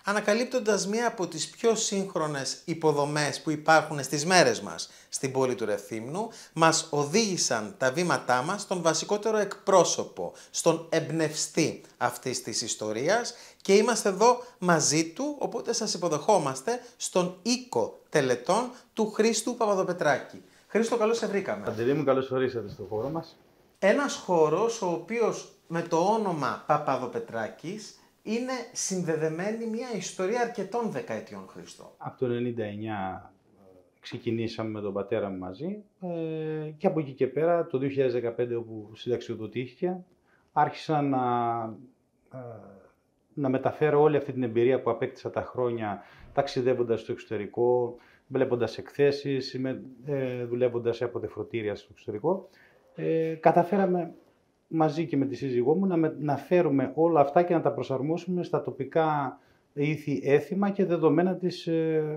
ανακαλύπτοντας μία από τις πιο σύγχρονες υποδομές που υπάρχουν στις μέρες μας στην πόλη του Ρεθύμνου, μας οδήγησαν τα βήματά μας στον βασικότερο εκπρόσωπο, στον εμπνευστή αυτής της ιστορίας και είμαστε εδώ μαζί του, οπότε σας υποδεχόμαστε στον οίκο τελετών του Χρήστου Παπαδοπετράκη. Χρήστο, καλώς σε βρήκαμε. Παντελή μου, καλώς ορίσατε στο χώρο μας. Ένας χώρος ο οποίος με το όνομα Παπαδοπετράκης είναι συνδεδεμένη μια ιστορία αρκετών δεκαετιών, Χρήστο. Από το 1999 ξεκινήσαμε με τον πατέρα μου μαζί και από εκεί και πέρα, το 2015 όπου συνταξιοδοτήθηκε, άρχισα να μεταφέρω όλη αυτή την εμπειρία που απέκτησα τα χρόνια ταξιδεύοντας στο εξωτερικό, βλέποντας εκθέσεις, δουλεύοντας σε αποτεφρωτήρια στο εξωτερικό. Καταφέραμε μαζί και με τη σύζυγό μου να φέρουμε όλα αυτά και να τα προσαρμόσουμε στα τοπικά ήθη έθιμα και δεδομένα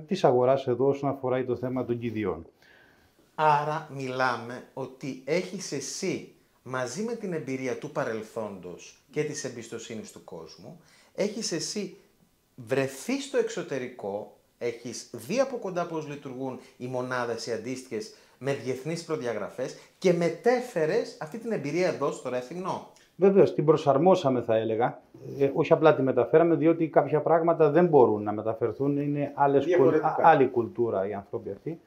της αγοράς εδώ όσον αφορά το θέμα των κηδιών. Άρα μιλάμε ότι έχεις εσύ μαζί με την εμπειρία του παρελθόντος και της εμπιστοσύνης του κόσμου, έχεις εσύ βρεθεί στο εξωτερικό, έχεις δει από κοντά πώς λειτουργούν οι μονάδες οι αντίστοιχες με διεθνείς προδιαγραφές και μετέφερες αυτή την εμπειρία εδώ στο Ρέθυμνο. Βεβαίως, την προσαρμόσαμε θα έλεγα, όχι απλά τη μεταφέραμε, διότι κάποια πράγματα δεν μπορούν να μεταφερθούν, είναι άλλη κουλτούρα οι άνθρωποι αυτοί.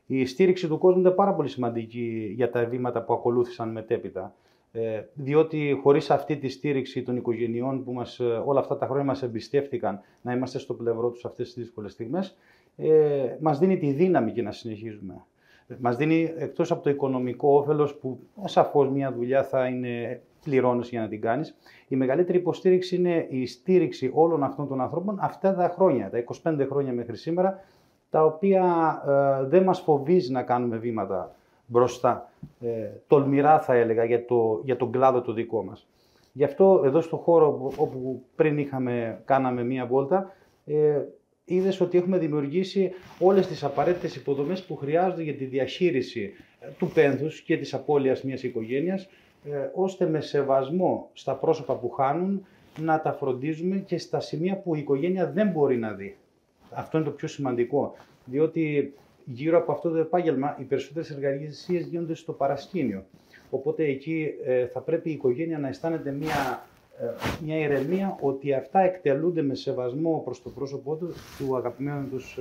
Η στήριξη του κόσμου είναι πάρα πολύ σημαντική για τα βήματα που ακολούθησαν μετέπειτα, διότι χωρίς αυτή τη στήριξη των οικογενειών που όλα αυτά τα χρόνια μας εμπιστεύτηκαν να είμαστε στο πλευρό τους αυτές τις δύσκολες στιγμές, μας δίνει τη δύναμη και να συνεχίζουμε. Μας δίνει, εκτός από το οικονομικό όφελος που σαφώς μια δουλειά θα είναι πληρώνεις για να την κάνεις, η μεγαλύτερη υποστήριξη είναι η στήριξη όλων αυτών των ανθρώπων αυτά τα χρόνια, τα 25 χρόνια μέχρι σήμερα, τα οποία δεν μας φοβίζει να κάνουμε βήματα μπροστά, τολμηρά θα έλεγα για τον κλάδο το δικό μας. Γι' αυτό εδώ στο χώρο όπου πριν κάναμε μία βόλτα, είδες ότι έχουμε δημιουργήσει όλες τις απαραίτητες υποδομές που χρειάζονται για τη διαχείριση του πένθους και της απώλειας μιας οικογένειας, ώστε με σεβασμό στα πρόσωπα που χάνουν να τα φροντίζουμε και στα σημεία που η οικογένεια δεν μπορεί να δει. Αυτό είναι το πιο σημαντικό, διότι γύρω από αυτό το επάγγελμα οι περισσότερες εργασίες γίνονται στο παρασκήνιο. Οπότε εκεί θα πρέπει η οικογένεια να αισθάνεται μια ηρεμία ότι αυτά εκτελούνται με σεβασμό προς το πρόσωπό του αγαπημένου τους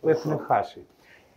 που έχουν χάσει.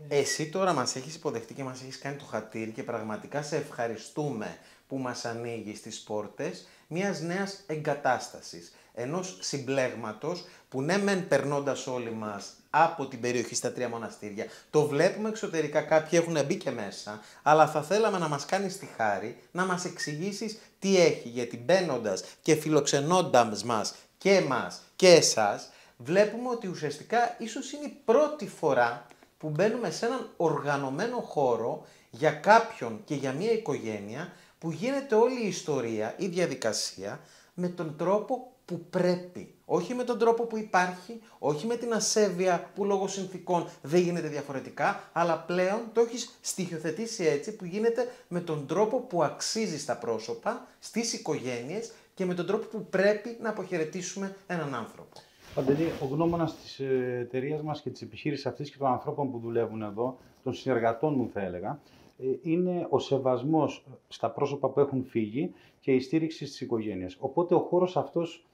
Εσύ τώρα μας έχεις υποδεχτεί και μας έχεις κάνει το χατήρι και πραγματικά σε ευχαριστούμε που μας ανοίγεις τις πόρτες μιας νέας εγκατάστασης, ενός συμπλέγματος που ναι μεν περνώντας όλοι μας από την περιοχή στα Τρία Μοναστήρια, το βλέπουμε εξωτερικά, κάποιοι έχουν μπει και μέσα, αλλά θα θέλαμε να μας κάνεις τη χάρη να μας εξηγήσεις τι έχει, γιατί μπαίνοντας και φιλοξενώντας μας και εμάς και εσάς, βλέπουμε ότι ουσιαστικά ίσως είναι η πρώτη φορά που μπαίνουμε σε έναν οργανωμένο χώρο για κάποιον και για μια οικογένεια που γίνεται όλη η ιστορία, η διαδικασία με τον τρόπο που πρέπει. Όχι με τον τρόπο που υπάρχει, όχι με την ασέβεια που λόγω συνθήκων δεν γίνεται διαφορετικά, αλλά πλέον το έχεις στοιχειοθετήσει έτσι που γίνεται με τον τρόπο που αξίζει στα πρόσωπα, στις οικογένειες και με τον τρόπο που πρέπει να αποχαιρετήσουμε έναν άνθρωπο. Παντελή, ο γνώμονας της εταιρείας μας και της επιχείρησης αυτής και των ανθρώπων που δουλεύουν εδώ, των συνεργατών μου θα έλεγα, είναι ο σεβασμός στα πρόσωπα που έχουν φύγει και η στήριξη στις οικογένειες. Οπότε ο χώρος αυτός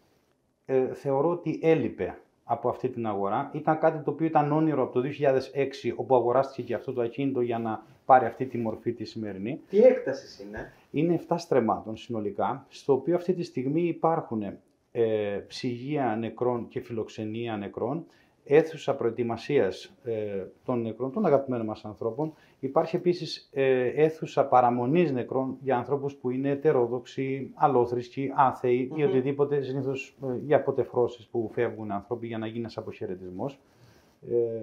θεωρώ ότι έλειπε από αυτή την αγορά. Ήταν κάτι το οποίο ήταν όνειρο από το 2006, όπου αγοράστηκε και αυτό το ακίνητο για να πάρει αυτή τη μορφή τη σημερινή. Τι έκταση είναι? Είναι 7 στρεμμάτων συνολικά, στο οποίο αυτή τη στιγμή υπάρχουν ψυγεία νεκρών και φιλοξενία νεκρών, αίθουσα προετοιμασίας των νεκρών, των αγαπημένων μας ανθρώπων. Υπάρχει επίσης αίθουσα παραμονής νεκρών για ανθρώπους που είναι ετερόδοξοι, αλόθρησκοι, άθεοι ή οτιδήποτε, συνήθως για αποτεφρώσεις που φεύγουν άνθρωποι για να γίνει ένας αποχαιρετισμός.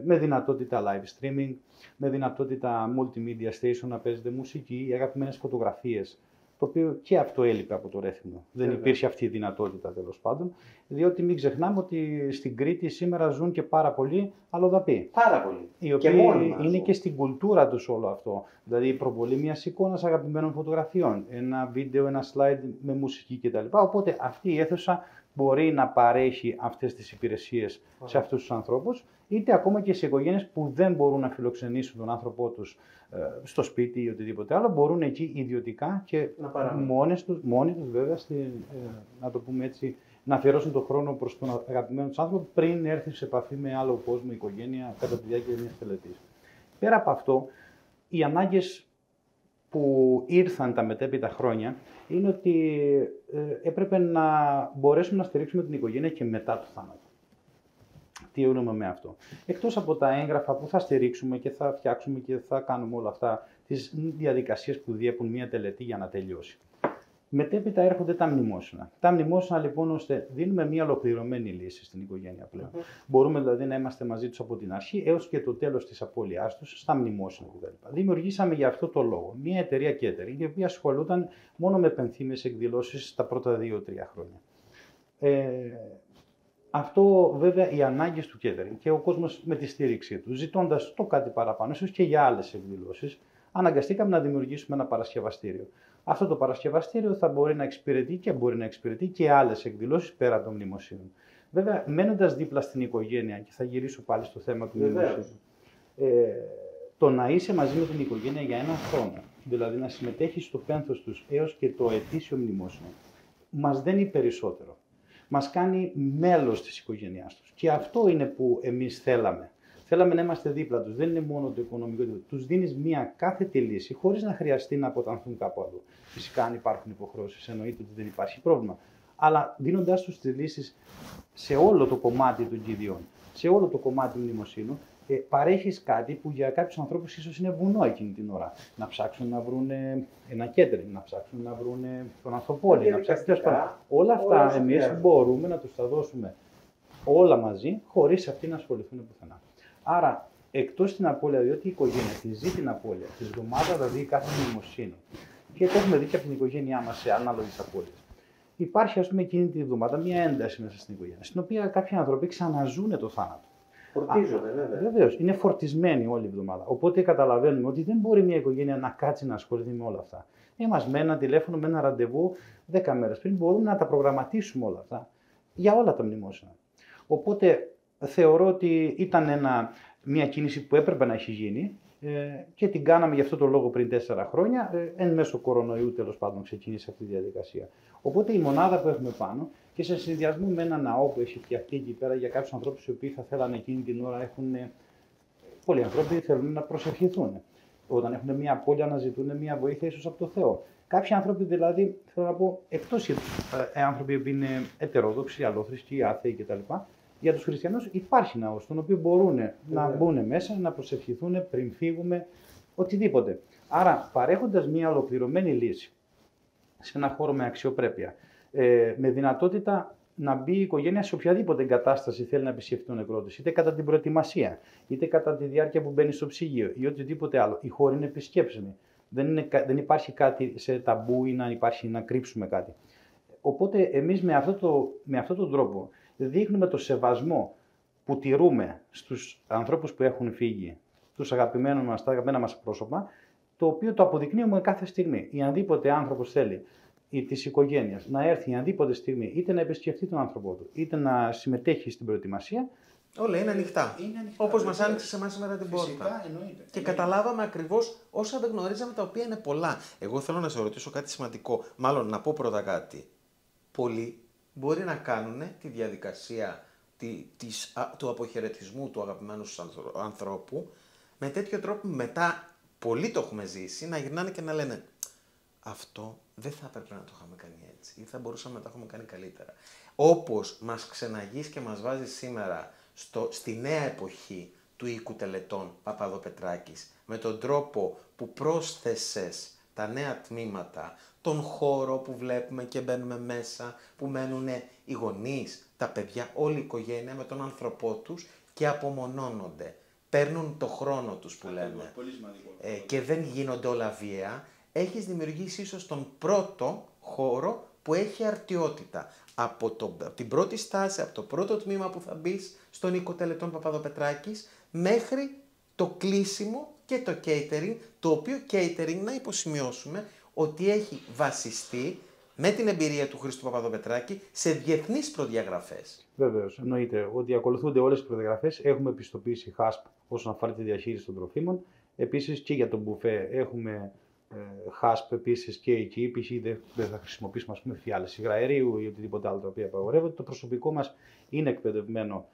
Με δυνατότητα live streaming, με δυνατότητα multimedia station να παίζεται μουσική, αγαπημένες φωτογραφίες. Το οποίο και αυτό έλειπε από το Ρέθυμνο. Δεν υπήρχε αυτή η δυνατότητα τέλος πάντων, διότι μην ξεχνάμε ότι στην Κρήτη σήμερα ζουν και πάρα πολλοί αλλοδαποί. Πάρα πολλοί. Οι οποίοι είναι και στην κουλτούρα τους όλο αυτό. Δηλαδή η προβολή μιας εικόνας αγαπημένων φωτογραφιών, ένα βίντεο, ένα slide με μουσική κτλ. Οπότε αυτή η αίθουσα μπορεί να παρέχει αυτές τις υπηρεσίες σε αυτούς τους ανθρώπους, είτε ακόμα και σε οικογένειες που δεν μπορούν να φιλοξενήσουν τον άνθρωπό τους στο σπίτι ή οτιδήποτε άλλο, μπορούν εκεί ιδιωτικά και μόνοι τους βέβαια, να το πούμε έτσι, να αφιερώσουν τον χρόνο προς τον αγαπημένο τους άνθρωπο πριν έρθει σε επαφή με άλλο κόσμο, οικογένεια, κατά τη διάρκεια μιας τελετής. Πέρα από αυτό, οι ανάγκες που ήρθαν τα μετέπειτα χρόνια είναι ότι έπρεπε να μπορέσουμε να στηρίξουμε την οικογένεια και μετά το θάνατο. Τι εννοούμε με αυτό? Εκτός από τα έγγραφα που θα στηρίξουμε και θα φτιάξουμε και θα κάνουμε όλα αυτά, τις διαδικασίες που διέπουν μια τελετή για να τελειώσει. Μετέπειτα έρχονται τα μνημόσυνα. Τα μνημόσυνα λοιπόν, ώστε δίνουμε μια ολοκληρωμένη λύση στην οικογένεια πλέον. Μπορούμε δηλαδή να είμαστε μαζί τους από την αρχή έως και το τέλος της απώλειάς τους στα μνημόσυνα κτλ. Δημιουργήσαμε για αυτό το λόγο μια εταιρεία catering, η οποία ασχολούταν μόνο με πενθήμιες εκδηλώσεις τα πρώτα 2-3 χρόνια. Αυτό βέβαια οι ανάγκες του catering και ο κόσμος με τη στήριξή του, ζητώντας το κάτι παραπάνω, ίσως και για άλλες εκδηλώσεις, αναγκαστήκαμε να δημιουργήσουμε ένα παρασκευαστήριο. Αυτό το παρασκευαστήριο θα μπορεί να εξυπηρετεί και μπορεί να εξυπηρετεί και άλλες εκδηλώσεις πέρα των μνημοσύνων. Βέβαια, μένοντας δίπλα στην οικογένεια, και θα γυρίσω πάλι στο θέμα του μνημοσύνου, το να είσαι μαζί με την οικογένεια για έναν χρόνο, δηλαδή να συμμετέχεις στο πένθος τους έως και το ετήσιο μνημόσυνο, μας δένει περισσότερο. Μας κάνει μέλος της οικογένειάς τους. Και αυτό είναι που εμείς θέλαμε. Θέλαμε να είμαστε δίπλα τους. Δεν είναι μόνο το οικονομικό. Τους δίνεις μια κάθετη λύση χωρίς να χρειαστεί να αποτανθούν κάπου αλλού. Φυσικά, αν υπάρχουν υποχρεώσεις, εννοείται ότι δεν υπάρχει πρόβλημα. Αλλά δίνοντάς τους τις λύσεις σε όλο το κομμάτι των κηδιών, σε όλο το κομμάτι του μνημοσύνου, παρέχεις κάτι που για κάποιους ανθρώπους ίσως είναι βουνό εκείνη την ώρα. Να ψάξουν να βρουν ένα catering, να ψάξουν να βρουν τον ανθρωπόλη, να ψάξουν. Όλα αυτά εμείς μπορούμε να τους τα δώσουμε όλα μαζί, χωρίς αυτοί να ασχοληθούν πουθενά. Άρα, εκτός την απώλεια, διότι η οικογένεια τη ζει την απώλεια, τη εβδομάδα δηλαδή κάθε μνημοσύνη, και το έχουμε δει και από την οικογένειά μας σε ανάλογες απώλειες. Υπάρχει, ας πούμε, εκείνη τη εβδομάδα μια ένταση μέσα στην οικογένεια, στην οποία κάποιοι άνθρωποι ξαναζούν το θάνατο. Φορτίζονται, βέβαια. Βεβαίως, είναι φορτισμένοι όλη η εβδομάδα. Οπότε καταλαβαίνουμε ότι δεν μπορεί μια οικογένεια να κάτσει να ασχοληθεί με όλα αυτά. Μας με ένα τηλέφωνο, με ένα ραντεβού 10 μέρες πριν, μπορούμε να τα προγραμματίσουμε όλα αυτά για όλα τα μνημόσυνα. Οπότε θεωρώ ότι ήταν μια κίνηση που έπρεπε να έχει γίνει και την κάναμε γι' αυτό το λόγο πριν 4 χρόνια. Εν μέσω κορονοϊού, τέλος πάντων, ξεκίνησε αυτή η διαδικασία. Οπότε η μονάδα που έχουμε πάνω και σε συνδυασμό με ένα ναό που έχει φτιαχτεί εκεί πέρα για κάποιους ανθρώπους οι οποίοι θα θέλανε εκείνη την ώρα, πολλοί άνθρωποι θέλουν να προσευχηθούν. Όταν έχουν μια απώλεια, να ζητούν μια βοήθεια ίσως από το Θεό. Κάποιοι άνθρωποι δηλαδή, θέλω να πω, εκτός άνθρωποι που είναι ετερόδοξοι, αλλόθρησκοι, άθεοι κτλ. Για τους χριστιανούς υπάρχει ναός, στον οποίο μπορούν να μπουν μέσα, να προσευχηθούν πριν φύγουμε, οτιδήποτε. Άρα, παρέχοντας μια ολοκληρωμένη λύση σε ένα χώρο με αξιοπρέπεια, με δυνατότητα να μπει η οικογένεια σε οποιαδήποτε εγκατάσταση θέλει να επισκεφτεί τον νεκρό της, είτε κατά την προετοιμασία, είτε κατά τη διάρκεια που μπαίνει στο ψυγείο ή οτιδήποτε άλλο. Οι χώροι είναι επισκέψιμοι. Δεν υπάρχει κάτι σε ταμπού ή να κρύψουμε κάτι. Οπότε, εμείς με αυτόν τον τρόπο δείχνουμε το σεβασμό που τηρούμε στους ανθρώπους που έχουν φύγει, τους αγαπημένους μας, τα αγαπημένα μας πρόσωπα, το οποίο το αποδεικνύουμε κάθε στιγμή. Ή ανδήποτε άνθρωπος θέλει της οικογένειας να έρθει ανδήποτε στιγμή, είτε να επισκεφτεί τον άνθρωπό του, είτε να συμμετέχει στην προετοιμασία. Όλα είναι ανοιχτά. Όπως μας άνοιξε σε εμάς σήμερα την πόρτα. Και καταλάβαμε ακριβώς όσα δεν γνωρίζαμε, τα οποία είναι πολλά. Εγώ θέλω να σε ρωτήσω κάτι σημαντικό. Μάλλον να πω πρώτα κάτι. Πολλοί μπορεί να κάνουν τη διαδικασία του αποχαιρετισμού του αγαπημένου ανθρώπου με τέτοιο τρόπο μετά, πολλοί το έχουμε ζήσει, να γυρνάνε και να λένε αυτό δεν θα έπρεπε να το είχαμε κάνει έτσι ή θα μπορούσαμε να το έχουμε κάνει καλύτερα. Όπως μας ξεναγείς και μας βάζεις σήμερα στη νέα εποχή του οίκου τελετών Παπαδοπετράκης, με τον τρόπο που πρόσθεσες τα νέα τμήματα, τον χώρο που βλέπουμε και μπαίνουμε μέσα, που μένουν οι γονείς, τα παιδιά, όλη η οικογένεια με τον άνθρωπό τους και απομονώνονται. Παίρνουν το χρόνο τους που λέμε και δεν γίνονται όλα βία. Έχεις δημιουργήσει ίσως τον πρώτο χώρο που έχει αρτιότητα. Από την πρώτη στάση, από το πρώτο τμήμα που θα μπεις στον οίκο τελετών Παπαδοπετράκης, μέχρι το κλείσιμο και το catering, το οποίο catering, να υποσημειώσουμε, ότι έχει βασιστεί με την εμπειρία του Χρήστου Παπαδοπετράκη σε διεθνείς προδιαγραφές. Βεβαίως, εννοείται ότι ακολουθούνται όλες τις προδιαγραφές. Έχουμε πιστοποίηση HACCP όσον αφορά τη διαχείριση των τροφίμων. Επίσης και για τον μπουφέ έχουμε HACCP επίσης και εκεί. Π.χ. δεν θα χρησιμοποιήσουμε φιάλες υγραερίου ή οτιδήποτε άλλο το οποίο απαγορεύεται. Το προσωπικό μας είναι εκπαιδευμένο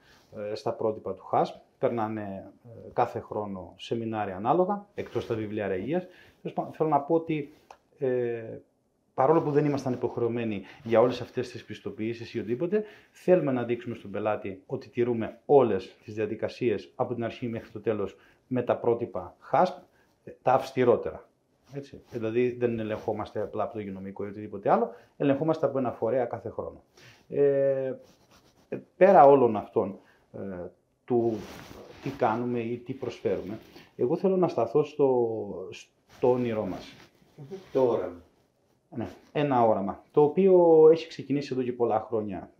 στα πρότυπα του HACCP. Περνάνε κάθε χρόνο σεμινάρια ανάλογα, εκτός τα βιβλία υγείας. Θέλω να πω ότι παρόλο που δεν ήμασταν υποχρεωμένοι για όλες αυτές τις πιστοποιήσεις ή οτιδήποτε, θέλουμε να δείξουμε στον πελάτη ότι τηρούμε όλες τις διαδικασίες από την αρχή μέχρι το τέλος με τα πρότυπα HACCP, τα αυστηρότερα. Έτσι. Δηλαδή δεν ελεγχόμαστε απλά από το υγειονομικό ή οτιδήποτε άλλο, ελεγχόμαστε από ένα φορέα κάθε χρόνο. Πέρα όλων αυτών του τι κάνουμε ή τι προσφέρουμε, εγώ θέλω να σταθώ στο όνειρό μας. Το όραμα. Ναι, ένα όραμα, το οποίο έχει ξεκινήσει εδώ και πολλά χρόνια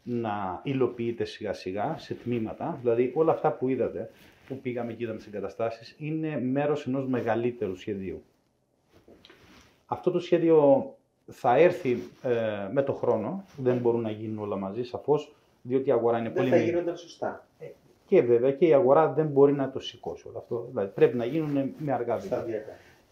να υλοποιείται σιγά σιγά σε τμήματα. Δηλαδή όλα αυτά που είδατε, που πήγαμε και είδαμε στις εγκαταστάσεις, είναι μέρος ενός μεγαλύτερου σχεδίου. Αυτό το σχέδιο θα έρθει με το χρόνο, δεν μπορούν να γίνουν όλα μαζί σαφώς, διότι η αγορά είναι πολύ μεγάλη. Δεν θα γίνονταν σωστά. Και βέβαια και η αγορά δεν μπορεί να το σηκώσει όλο αυτό. Δηλαδή πρέπει να γίνουν με αργά βήματα.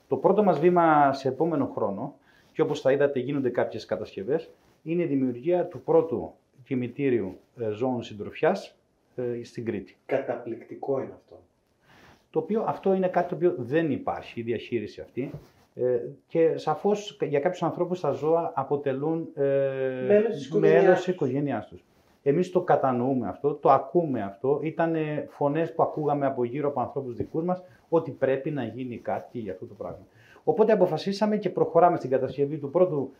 Το πρώτο μας βήμα σε επόμενο χρόνο, και όπως θα είδατε γίνονται κάποιες κατασκευές, είναι η δημιουργία του πρώτου κημητήριου ζώων συντροφιάς στην Κρήτη. Καταπληκτικό είναι αυτό. Το οποίο αυτό είναι κάτι το οποίο δεν υπάρχει, η διαχείριση αυτή. Και σαφώς για κάποιους ανθρώπους τα ζώα αποτελούν μέλος της οικογένειάς τους. Εμείς το κατανοούμε αυτό, το ακούμε αυτό. Ήταν φωνές που ακούγαμε από γύρω από ανθρώπους δικούς μας ότι πρέπει να γίνει κάτι για αυτό το πράγμα. Οπότε αποφασίσαμε και προχωράμε στην κατασκευή του πρώτου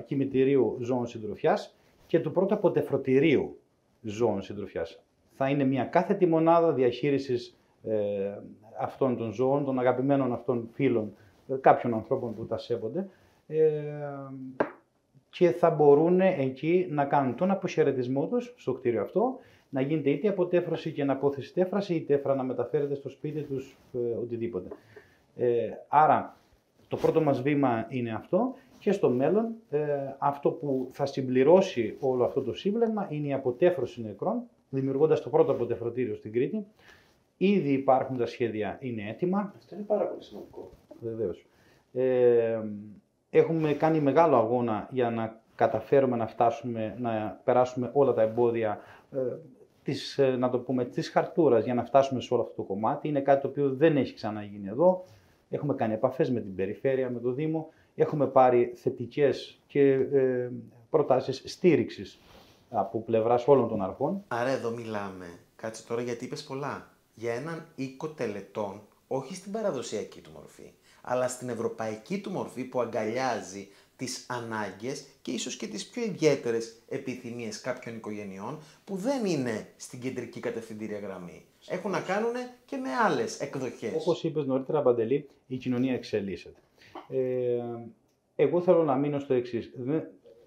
κημητηρίου ζώων συντροφιάς και του πρώτου αποτεφρωτηρίου ζώων συντροφιάς. Θα είναι μια κάθετη μονάδα διαχείρισης αυτών των ζώων, των αγαπημένων αυτών φίλων κάποιων ανθρώπων που τα σέβονται, και θα μπορούν εκεί να κάνουν τον αποχαιρετισμό τους στο κτίριο αυτό, να γίνεται είτε αποτέφρωση και αναπόθεση τέφραση, ή τέφρα να μεταφέρεται στο σπίτι τους, οτιδήποτε. Άρα το πρώτο μας βήμα είναι αυτό, και στο μέλλον αυτό που θα συμπληρώσει όλο αυτό το σύμπλεγμα είναι η αποτέφρωση νεκρών, δημιουργώντας το πρώτο αποτεφρωτήριο στην Κρήτη. Ήδη υπάρχουν τα σχέδια, είναι έτοιμα. Αυτό είναι πάρα πολύ σημαντικό. Βεβαίως. Έχουμε κάνει μεγάλο αγώνα για να καταφέρουμε να φτάσουμε, να περάσουμε όλα τα εμπόδια να το πούμε, της χαρτούρας για να φτάσουμε σε όλο αυτό το κομμάτι. Είναι κάτι το οποίο δεν έχει ξαναγίνει εδώ. Έχουμε κάνει επαφές με την περιφέρεια, με το Δήμο. Έχουμε πάρει θετικές και προτάσεις στήριξης από πλευράς όλων των αρχών. Άρα εδώ μιλάμε, κάτσε τώρα γιατί είπες πολλά, για έναν οίκο τελετών, όχι στην παραδοσιακή του μορφή, αλλά στην ευρωπαϊκή του μορφή που αγκαλιάζει τις ανάγκες και ίσως και τις πιο ιδιαίτερες επιθυμίες κάποιων οικογενειών που δεν είναι στην κεντρική κατευθυντήρια γραμμή. Έχουν να κάνουν και με άλλες εκδοχές. Όπως είπες νωρίτερα, Παντελή, η κοινωνία εξελίσσεται. Εγώ θέλω να μείνω στο εξής.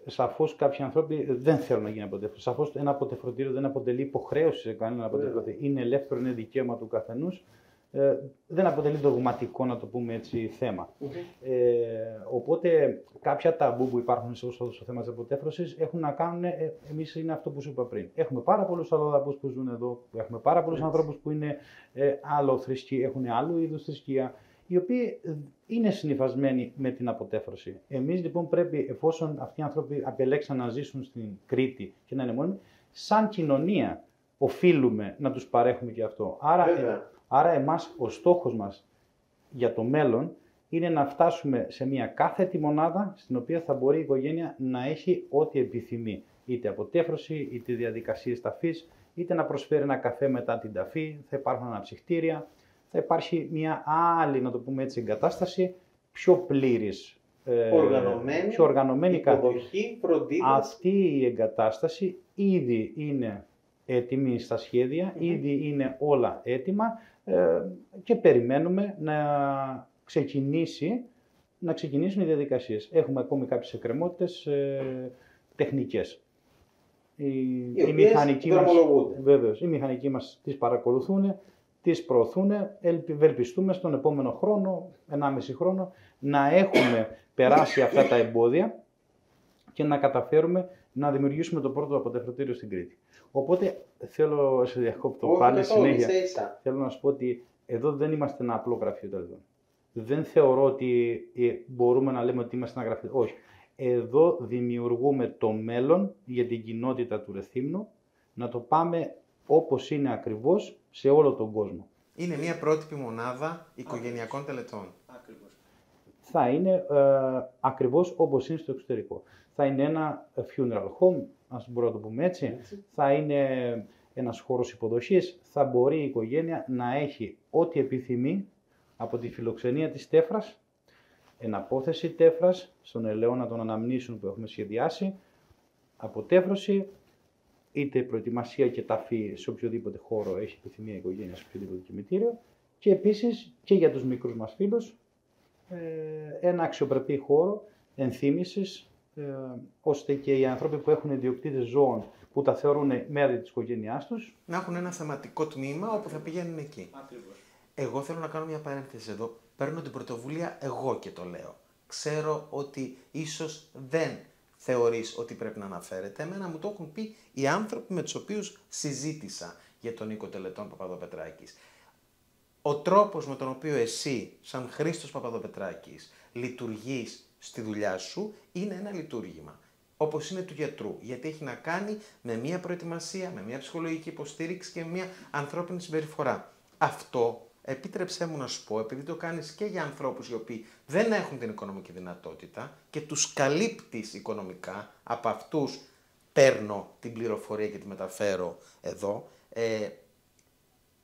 Σαφώς κάποιοι άνθρωποι δεν θέλουν να γίνει αποτέφρωση. Σαφώς ένα αποτεφρωτήριο δεν αποτελεί υποχρέωση σε κανέναν αποτεφρωτή. Είναι ελεύθερο, είναι δικαίωμα του καθενός. Δεν αποτελεί δογματικό, να το πούμε έτσι, θέμα. Οπότε κάποια ταμπού που υπάρχουν στο θέμα της αποτέφρωσης έχουν να κάνουν, εμείς είναι αυτό που σου είπα πριν. Έχουμε πάρα πολλούς αλλοδαπούς που ζουν εδώ, έχουμε πάρα πολλούς ανθρώπους που είναι άλλο θρησκεία, έχουν άλλου είδους θρησκεία, οι οποίοι είναι συνυφασμένοι με την αποτέφρωση. Εμείς λοιπόν πρέπει, εφόσον αυτοί οι άνθρωποι επιλέξαν να ζήσουν στην Κρήτη και να είναι μόνιμοι, σαν κοινωνία οφείλουμε να τους παρέχουμε και αυτό. Άρα εμάς, ο στόχος μας για το μέλλον είναι να φτάσουμε σε μια κάθετη μονάδα στην οποία θα μπορεί η οικογένεια να έχει ό,τι επιθυμεί. Είτε αποτέφρωση, είτε διαδικασίες ταφής, είτε να προσφέρει ένα καφέ μετά την ταφή, θα υπάρχουν αναψυχτήρια, θα υπάρχει μια άλλη, να το πούμε έτσι, εγκατάσταση πιο πλήρης, πιο οργανωμένη, υποδοχή, φροντίδα. Αυτή η εγκατάσταση ήδη είναι έτοιμη στα σχέδια, ήδη είναι όλα έτοιμα και περιμένουμε να ξεκινήσουν οι διαδικασίες. Έχουμε ακόμη κάποιες εκκρεμότητες τεχνικές. Οι μηχανικοί μας τις παρακολουθούν, τις προωθούν. Ευελπιστούμε στον επόμενο χρόνο, 1,5 χρόνο, να έχουμε περάσει αυτά τα εμπόδια και να καταφέρουμε να δημιουργήσουμε το πρώτο αποτεφρωτήριο στην Κρήτη. Οπότε θέλω, σε διακόπτω πάλι συνέχεια, θέλω να σου πω ότι εδώ δεν είμαστε ένα απλό γραφείο τελετών. Δεν θεωρώ ότι μπορούμε να λέμε ότι είμαστε ένα γραφείο. Όχι. Εδώ δημιουργούμε το μέλλον για την κοινότητα του Ρεθύμνου, να το πάμε όπως είναι ακριβώς σε όλο τον κόσμο. Είναι μια πρότυπη μονάδα οικογενειακών τελετών. Ακριβώς. Θα είναι ακριβώς όπως είναι στο εξωτερικό. Θα είναι ένα funeral home, ας μπορούμε να το πούμε έτσι. Θα είναι ένας χώρος υποδοχής. Θα μπορεί η οικογένεια να έχει ό,τι επιθυμεί από τη φιλοξενία της τέφρας, εναπόθεση τέφρας, στον ελαιώνα των αναμνήσεων που έχουμε σχεδιάσει, αποτέφρωση, είτε προετοιμασία και ταφή σε οποιοδήποτε χώρο έχει επιθυμία η οικογένεια, σε οποιοδήποτε κημητήριο, και επίσης και για τους μικρούς μας φίλους ένα αξιοπρεπή χώρο ενθύμησης, ώστε και οι άνθρωποι που έχουν ιδιοκτήτες ζώων που τα θεωρούν μέρη της οικογένειάς τους να έχουν ένα θεματικό τμήμα όπου θα πηγαίνουν εκεί. Ακριβώς. Εγώ θέλω να κάνω μια παρένθεση εδώ. Παίρνω την πρωτοβουλία εγώ και το λέω. Ξέρω ότι ίσως δεν θεωρείς ότι πρέπει να αναφέρεται. Εμένα μου το έχουν πει οι άνθρωποι με τους οποίους συζήτησα για τον οίκο τελετών Παπαδοπετράκης. Ο τρόπος με τον οποίο εσύ, σαν Χρήστος Παπαδοπετράκης, λειτουργείς στη δουλειά σου είναι ένα λειτουργήμα. Όπως είναι του γιατρού. Γιατί έχει να κάνει με μια προετοιμασία, με μια ψυχολογική υποστήριξη και με μια ανθρώπινη συμπεριφορά. Αυτό, επίτρεψέ μου να σου πω, επειδή το κάνεις και για ανθρώπους οι οποίοι δεν έχουν την οικονομική δυνατότητα και τους καλύπτεις οικονομικά, από αυτούς παίρνω την πληροφορία και τη μεταφέρω εδώ,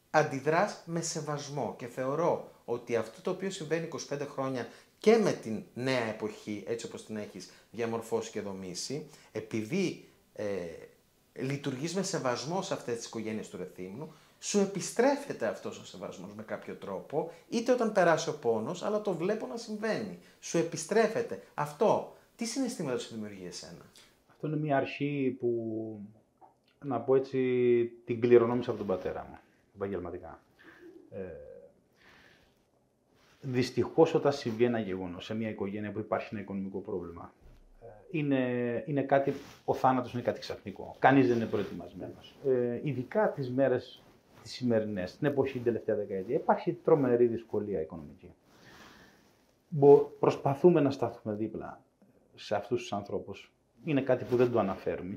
αντιδράς με σεβασμό και θεωρώ ότι αυτό το οποίο συμβαίνει 25 χρόνια και με την νέα εποχή, έτσι όπως την έχεις διαμορφώσει και δομήσει, επειδή λειτουργείς με σεβασμό σε αυτές τις οικογένειες του Ρεθύμνου, σου επιστρέφεται αυτός ο σεβασμός με κάποιο τρόπο, είτε όταν περάσει ο πόνος, αλλά το βλέπω να συμβαίνει. Σου επιστρέφεται. Αυτό, τι συναισθήματα σου δημιουργεί εσένα? Αυτό είναι μια αρχή που, να πω έτσι, την κληρονόμησα από τον πατέρα μου, επαγγελματικά. Δυστυχώς όταν συμβεί ένα γεγονός σε μια οικογένεια που υπάρχει ένα οικονομικό πρόβλημα, είναι κάτι, ο θάνατος είναι κάτι ξαφνικό. Κανείς δεν είναι προετοιμασμένος. Ειδικά τις μέρες τις σημερινές, την εποχή την τελευταία δεκαετία, υπάρχει τρομερή δυσκολία οικονομική. Προσπαθούμε να σταθούμε δίπλα σε αυτούς τους ανθρώπους. Είναι κάτι που δεν το αναφέρουμε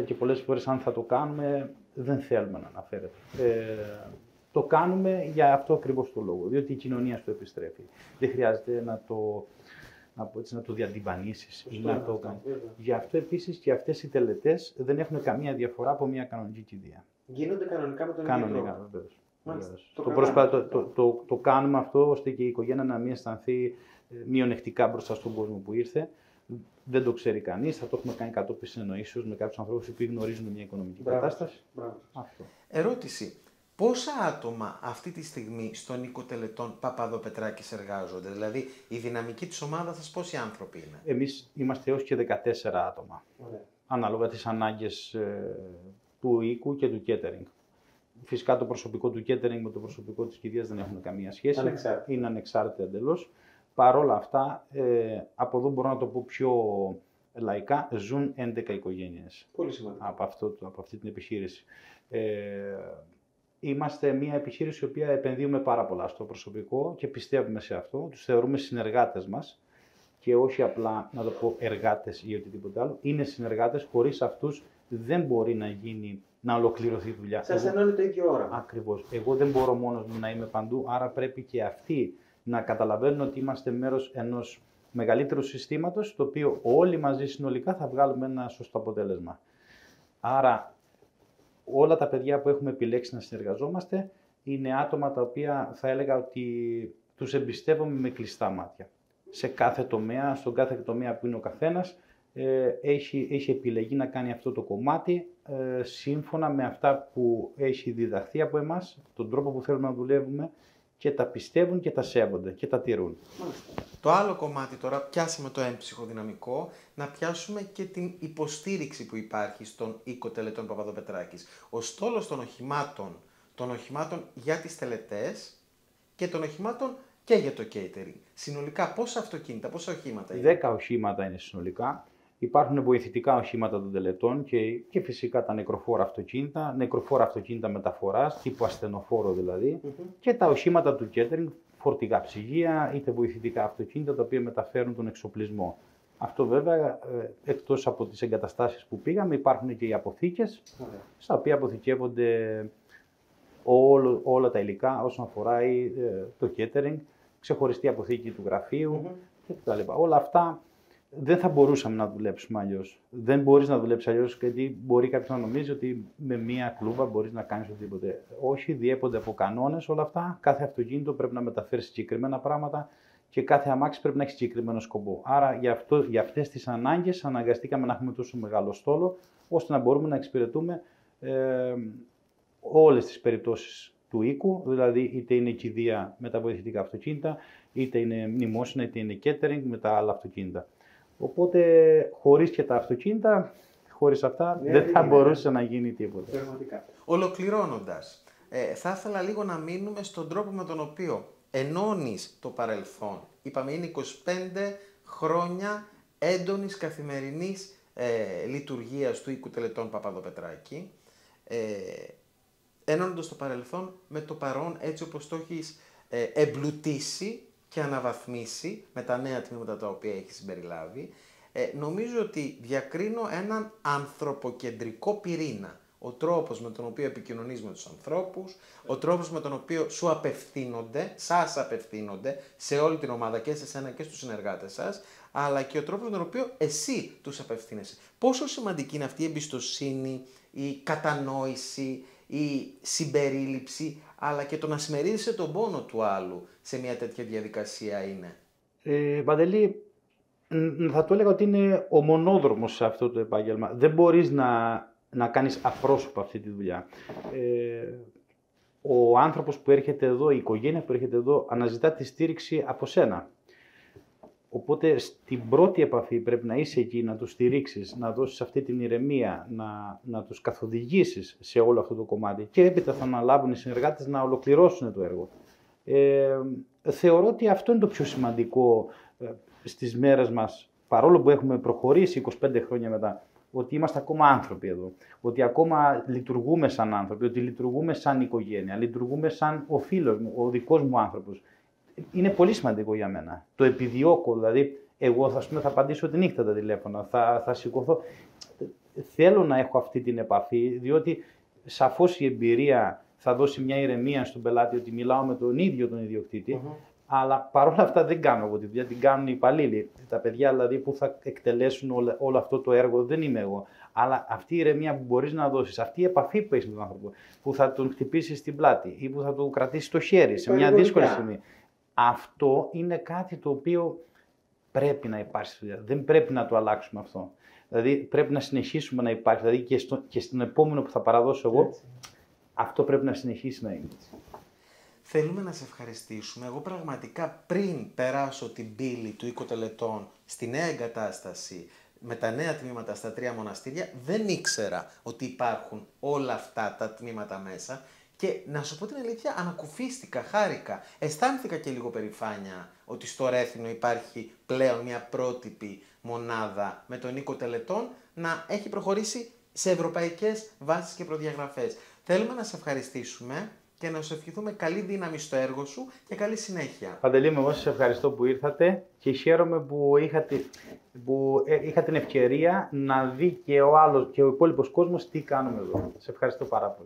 και πολλές φορές αν θα το κάνουμε δεν θέλουμε να αναφέρεται. Το κάνουμε για αυτό ακριβώς το λόγο, διότι η κοινωνία στο επιστρέφει. Δεν χρειάζεται να το διατυμπανίσεις ή να το κάνεις. Γι' αυτό επίσης και αυτές οι τελετές δεν έχουν καμία διαφορά από μια κανονική κηδεία. Γίνονται κανονικά με τον ίδιο τρόπο. Το κάνουμε αυτό ώστε και η οικογένεια να μην αισθανθεί μειονεκτικά μπροστά στον κόσμο που ήρθε. Δεν το ξέρει κανείς, θα το έχουμε κάνει κατόπιν συνεννοήσεως με κάποιους ανθρώπους που γνωρίζουν μια οικονομική κατάσταση. Αυτό. Ερώτηση. Πόσα άτομα αυτή τη στιγμή στον οίκο τελετών Παπαδοπετράκης εργάζονται? Δηλαδή, η δυναμική της ομάδας σας πόσοι άνθρωποι είναι? Εμείς είμαστε έως και 14 άτομα. Ωραία. Ανάλογα τις ανάγκες του οίκου και του catering. Φυσικά το προσωπικό του catering με το προσωπικό της κηδείας δεν έχουν καμία σχέση. Είναι ανεξάρτητα εντελώς. Παρ' όλα αυτά, από εδώ μπορώ να το πω πιο λαϊκά, ζουν 11 οικογένειες. Πολύ σημαντικό. Από αυτή την επιχείρηση. Είμαστε μια επιχείρηση η οποία επενδύουμε πάρα πολλά στο προσωπικό και πιστεύουμε σε αυτό. Τους θεωρούμε συνεργάτες μας και όχι απλά, να το πω, εργάτες ή οτιδήποτε άλλο. Είναι συνεργάτες, χωρίς αυτούς δεν μπορεί να ολοκληρωθεί η δουλειά. Σας ενώνει το ίδιο όραμα. Ακριβώς. Εγώ δεν μπορώ μόνος μου να είμαι παντού, άρα πρέπει και αυτοί να καταλαβαίνουν ότι είμαστε μέρος ενός μεγαλύτερου συστήματος, το οποίο όλοι μαζί συνολικά θα βγάλουμε ένα σωστό αποτέλεσμα. Άρα, όλα τα παιδιά που έχουμε επιλέξει να συνεργαζόμαστε είναι άτομα τα οποία θα έλεγα ότι τους εμπιστεύομαι με κλειστά μάτια. Σε κάθε τομέα, στον κάθε τομέα που είναι ο καθένας, έχει επιλεγεί να κάνει αυτό το κομμάτι σύμφωνα με αυτά που έχει διδαχθεί από εμάς, τον τρόπο που θέλουμε να δουλεύουμε, και τα πιστεύουν και τα σέβονται και τα τηρούν. Το άλλο κομμάτι τώρα, πιάσαμε το έμψυχο δυναμικό, να πιάσουμε και την υποστήριξη που υπάρχει στον οίκο τελετών Παπαδοπετράκης. Ο στόλος των οχημάτων των οχημάτων για τις τελετές και των οχημάτων και για το catering. Συνολικά πόσα αυτοκίνητα, πόσα οχήματα είναι? 10 οχήματα είναι συνολικά. Υπάρχουν βοηθητικά οχήματα των τελετών και φυσικά τα νεκροφόρα αυτοκίνητα μεταφοράς, τύπου ασθενοφόρο δηλαδή, και τα οχήματα του catering, φορτηγά ψυγεία, είτε βοηθητικά αυτοκίνητα τα οποία μεταφέρουν τον εξοπλισμό. Αυτό βέβαια, εκτός από τις εγκαταστάσεις που πήγαμε, υπάρχουν και οι αποθήκες, στα οποία αποθηκεύονται όλα τα υλικά όσον αφορά το catering, ξεχωριστή αποθήκη του γραφείου κτλ. Όλα αυτά δεν θα μπορούσαμε να δουλέψουμε αλλιώς. Δεν μπορείς να δουλέψεις αλλιώς, γιατί μπορεί κάποιος να νομίζει ότι με μία κλούβα μπορείς να κάνεις οτιδήποτε. Όχι, διέπονται από κανόνες όλα αυτά. Κάθε αυτοκίνητο πρέπει να μεταφέρει συγκεκριμένα πράγματα και κάθε αμάξι πρέπει να έχει συγκεκριμένο σκοπό. Άρα για αυτές τις ανάγκες αναγκαστήκαμε να έχουμε τόσο μεγάλο στόλο, ώστε να μπορούμε να εξυπηρετούμε όλες τις περιπτώσεις του οίκου, δηλαδή είτε είναι κηδεία με τα βοηθητικά αυτοκίνητα, είτε είναι μνημόσυνα, είτε είναι catering με τα άλλα αυτοκίνητα. Οπότε, χωρίς και τα αυτοκίνητα, χωρίς αυτά, δεν θα μπορούσε να γίνει τίποτα. Ολοκληρώνοντας, θα ήθελα λίγο να μείνουμε στον τρόπο με τον οποίο ενώνεις το παρελθόν. Είπαμε, είναι 25 χρόνια έντονης καθημερινής λειτουργίας του οίκου τελετών Παπαδοπετράκη, ενώνοντας το παρελθόν με το παρόν, έτσι όπως το έχεις εμπλουτίσει και αναβαθμίσει με τα νέα τμήματα τα οποία έχει συμπεριλάβει. Νομίζω ότι διακρίνω έναν ανθρωποκεντρικό πυρήνα. Ο τρόπος με τον οποίο επικοινωνείς με τους ανθρώπους, ο τρόπος με τον οποίο σας απευθύνονται σε όλη την ομάδα και σε εσένα και στους συνεργάτες σας, αλλά και ο τρόπος με τον οποίο εσύ τους απευθύνεσαι. Πόσο σημαντική είναι αυτή η εμπιστοσύνη, η κατανόηση, η συμπερίληψη, αλλά και το να συμμερίζεσαι τον πόνο του άλλου σε μια τέτοια διαδικασία είναι? Παντελή, θα το έλεγα ότι είναι ο μονόδρομος σε αυτό το επάγγελμα. Δεν μπορείς να κάνεις απρόσωπα αυτή τη δουλειά. Ο άνθρωπος που έρχεται εδώ, η οικογένεια που έρχεται εδώ, αναζητά τη στήριξη από σένα. Οπότε στην πρώτη επαφή πρέπει να είσαι εκεί, να τους στηρίξεις, να δώσεις αυτή την ηρεμία, να τους καθοδηγήσεις σε όλο αυτό το κομμάτι και έπειτα θα αναλάβουν οι συνεργάτες να ολοκληρώσουν το έργο. Θεωρώ ότι αυτό είναι το πιο σημαντικό στις μέρες μας, παρόλο που έχουμε προχωρήσει 25 χρόνια μετά, ότι είμαστε ακόμα άνθρωποι εδώ, ότι ακόμα λειτουργούμε σαν άνθρωποι, ότι λειτουργούμε σαν οικογένεια, λειτουργούμε σαν ο φίλος μου, ο δικός μου άνθρωπος. Είναι πολύ σημαντικό για μένα. Το επιδιώκω, δηλαδή εγώ θα απαντήσω τη νύχτα τα τηλέφωνα, θα σηκωθώ. Θέλω να έχω αυτή την επαφή, διότι σαφώς η εμπειρία θα δώσει μια ηρεμία στον πελάτη ότι μιλάω με τον ίδιο τον ιδιοκτήτη, αλλά παρόλα αυτά δεν κάνω εγώ τη δουλειά, την κάνουν οι υπαλλήλοι. Τα παιδιά δηλαδή που θα εκτελέσουν όλο αυτό το έργο δεν είμαι εγώ. Αλλά αυτή η ηρεμία που μπορείς να δώσεις, αυτή η επαφή που έχεις με τον άνθρωπο, που θα τον χτυπήσεις στην πλάτη ή που θα του κρατήσεις το χέρι σε μια δύσκολη στιγμή. Αυτό είναι κάτι το οποίο πρέπει να υπάρχει στη δουλειά. Δεν πρέπει να το αλλάξουμε αυτό. Δηλαδή πρέπει να συνεχίσουμε να υπάρχει. Δηλαδή και στον επόμενο που θα παραδώσω εγώ, αυτό πρέπει να συνεχίσει να είναι. Θέλουμε να σε ευχαριστήσουμε. Εγώ πραγματικά πριν περάσω την πύλη του οίκου τελετών στη νέα εγκατάσταση, με τα νέα τμήματα στα 3 μοναστήρια, δεν ήξερα ότι υπάρχουν όλα αυτά τα τμήματα μέσα. Και να σου πω την αλήθεια, ανακουφίστηκα, χάρηκα. Αισθάνθηκα και λίγο περηφάνεια ότι στο Ρέθινο υπάρχει πλέον μια πρότυπη μονάδα με τον οίκο τελετών να έχει προχωρήσει σε ευρωπαϊκές βάσεις και προδιαγραφές. Θέλουμε να σε ευχαριστήσουμε και να σου ευχηθούμε καλή δύναμη στο έργο σου και καλή συνέχεια. Παντελή, εγώ σας ευχαριστώ που ήρθατε και χαίρομαι που είχα την ευκαιρία να δει και ο υπόλοιπος κόσμος τι κάνουμε εδώ. Σε ευχαριστώ πάρα πολύ.